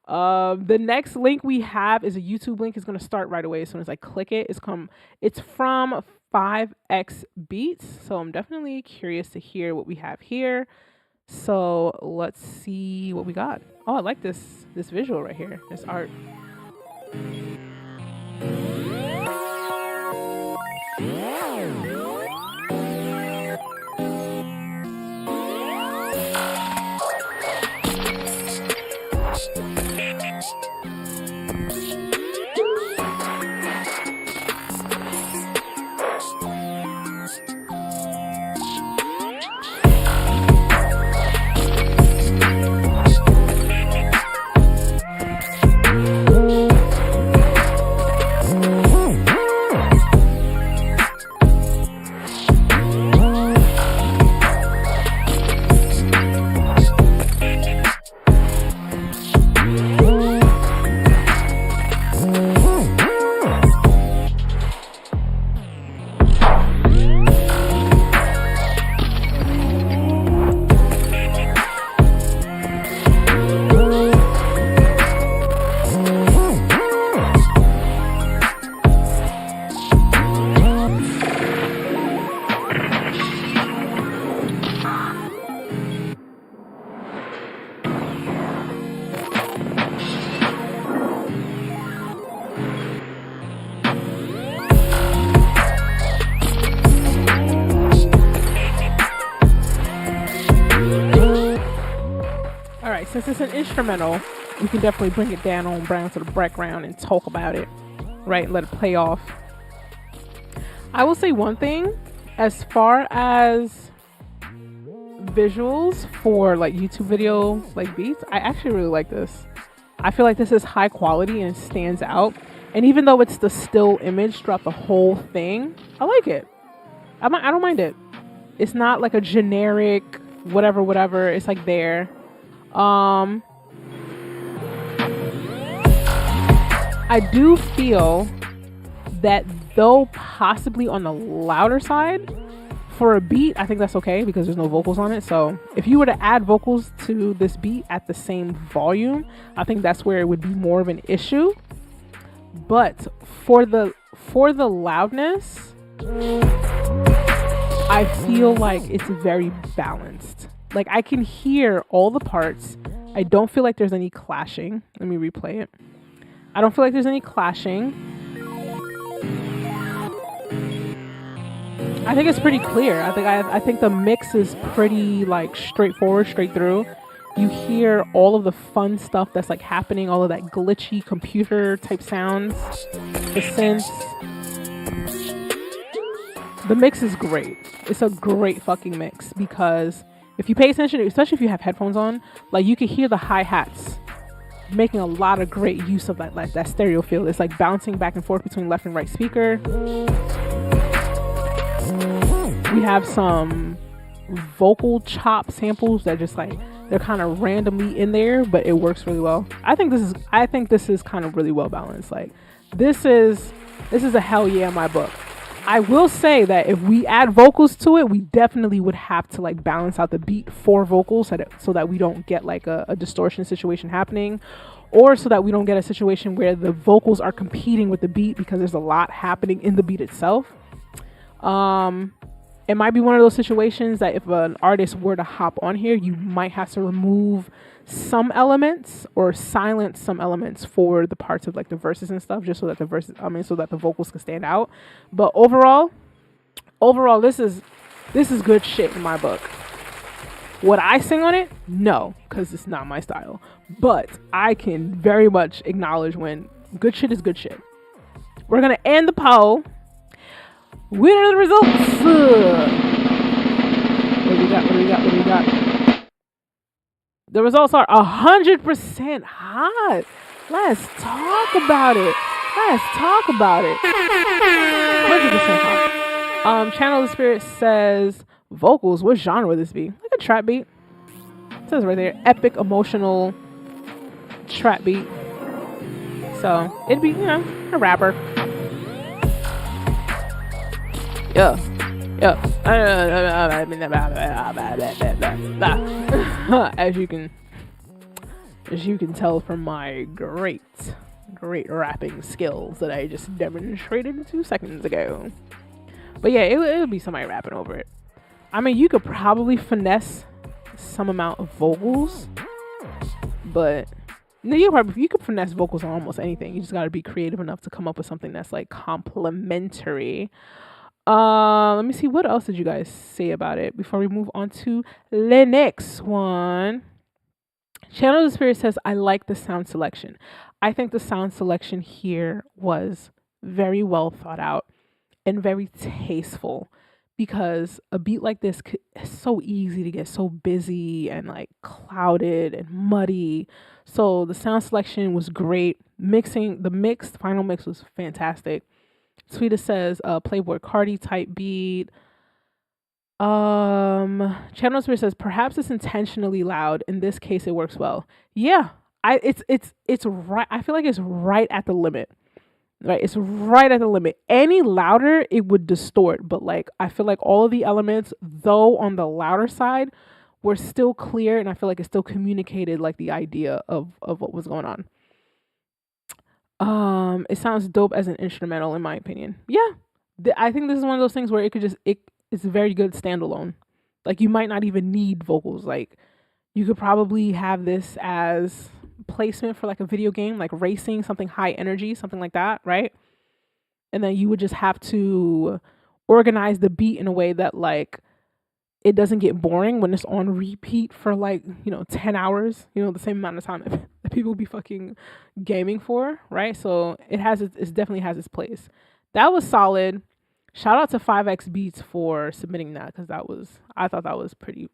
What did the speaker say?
The next link we have is a YouTube link. It's gonna start right away as soon as I click it. It's from 5x Beats. So I'm definitely curious to hear what we have here. So let's see what we got. Oh, I like this visual right here. This art. Since it's an instrumental, we can definitely bring it down to the background and talk about it, right? And let it play off. I will say one thing, as far as visuals for like YouTube video like beats, I actually really like this. I feel like this is high quality and it stands out. And even though it's the still image throughout the whole thing, I like it. I don't mind it. It's not like a generic whatever. It's like there. I do feel that though possibly on the louder side for a beat, I think that's okay because there's no vocals on it. So if you were to add vocals to this beat at the same volume, I think that's where it would be more of an issue. But for the loudness, I feel like it's very balanced. Like I can hear all the parts. I don't feel like there's any clashing. Let me replay it. I don't feel like there's any clashing. I think it's pretty clear. I think the mix is pretty like straightforward, straight through. You hear all of the fun stuff that's like happening, all of that glitchy computer type sounds, the synths. The mix is great. It's a great fucking mix because if you pay attention, especially if you have headphones on, like you can hear the hi-hats making a lot of great use of that stereo field. It's like bouncing back and forth between left and right speaker. We have some vocal chop samples that just like they're kind of randomly in there, but it works really well. I think this is kind of really well balanced. Like this is a hell yeah in my book. I will say that if we add vocals to it, we definitely would have to like balance out the beat for vocals so that we don't get like a distortion situation happening, or so that we don't get a situation where the vocals are competing with the beat because there's a lot happening in the beat itself. It might be one of those situations that if an artist were to hop on here, you might have to remove some elements or silence some elements for the parts of like the verses and stuff, just so that the vocals can stand out. But overall, this is good shit in my book. Would I sing on it? No, because it's not my style. But I can very much acknowledge when good shit is good shit. We're gonna end the poll. What are the results? What do we got? The results are 100% hot. Let's talk about it. 100% hot. Channel of the Spirit says vocals. What genre would this be? Like a trap beat. It says right there, epic emotional trap beat. So it'd be, a rapper. Yeah. As you can as you can tell from my great rapping skills that I just demonstrated 2 seconds ago. But yeah, it would be somebody rapping over it. I mean, you could probably finesse some amount of vocals, but no, you could finesse vocals on almost anything. You just got to be creative enough to come up with something that's like complementary. Let me see, what else did you guys say about it before we move on to the next one. Channel of the Spirit says, I like the sound selection. I think the sound selection here was very well thought out and very tasteful, because a beat like this is so easy to get so busy and like clouded and muddy. So the sound selection was great. The final mix was fantastic. Sweeta says, Playboy Cardi type beat. Channel Spirit says, perhaps it's intentionally loud. In this case, it works well. Yeah, it's right. I feel like it's right at the limit. Right, it's right at the limit. Any louder, it would distort. But like, I feel like all of the elements, though on the louder side, were still clear, and I feel like it still communicated like the idea of what was going on. It sounds dope as an instrumental, in my opinion. Yeah, I think this is one of those things where it's very good standalone. Like, you might not even need vocals. Like, you could probably have this as placement for like a video game, like racing, something high energy, something like that, right? And then you would just have to organize the beat in a way that like it doesn't get boring when it's on repeat for like, 10 hours, the same amount of time that people be fucking gaming for, right? So it definitely has its place. That was solid. Shout out to 5X Beats for submitting that, because I thought that was pretty